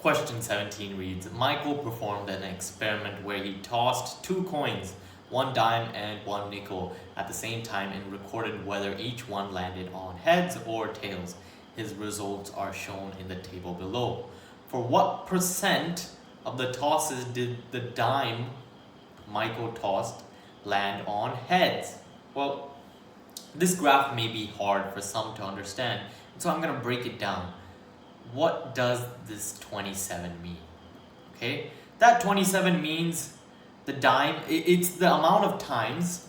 Question 17 reads, Michael performed an experiment where he tossed 2 coins, 1 dime and 1 nickel, at the same time and recorded whether each one landed on heads or tails. His results are shown in the table below. For what percent of the tosses did the dime Michael tossed land on heads? Well, this graph may be hard for some to understand, so I'm going to break it down. What does this 27 mean? Okay, that 27 means the dime, it's the amount of times,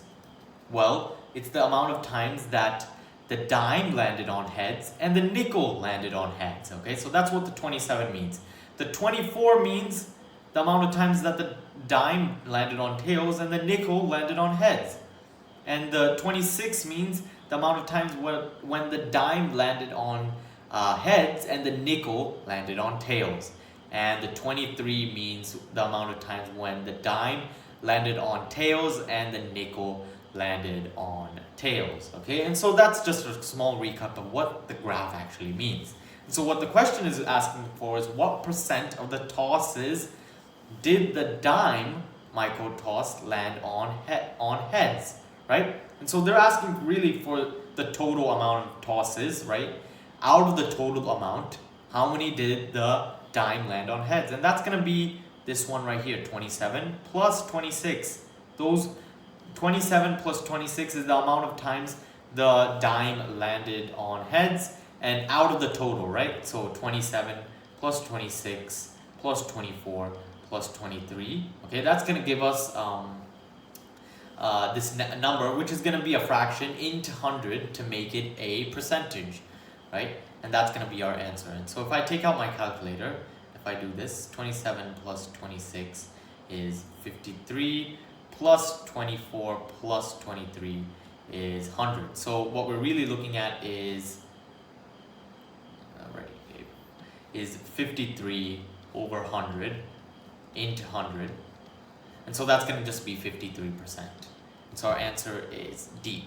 it's the amount of times that the dime landed on heads and the nickel landed on heads. Okay, so that's what the 27 means. The 24 means the amount of times that the dime landed on tails and the nickel landed on heads. And the 26 means the amount of times when the dime landed on heads and the nickel landed on tails. And the 23 means the amount of times when the dime landed on tails and the nickel landed on tails. Okay, and so that's just a small recap of what the graph actually means. And so what the question is asking for is what percent of the tosses did the dime Michael tossed land on heads, right? And so they're asking really for the total amount of tosses, right? Out of the total amount, how many did the dime land on heads? And that's going to be this one right here, 27 plus 26. Those 27 plus 26 is the amount of times the dime landed on heads, and out of the total, right? So 27 plus 26 plus 24 plus 23. Okay, that's going to give us this number, which is going to be a fraction into 100 to make it a percentage, right? And that's going to be our answer. And so if I take out my calculator, if I do this, 27 plus 26 is 53, plus 24 plus 23 is 100. So what we're really looking at is 53 over 100 into 100. And so that's going to just be 53%. And so our answer is D.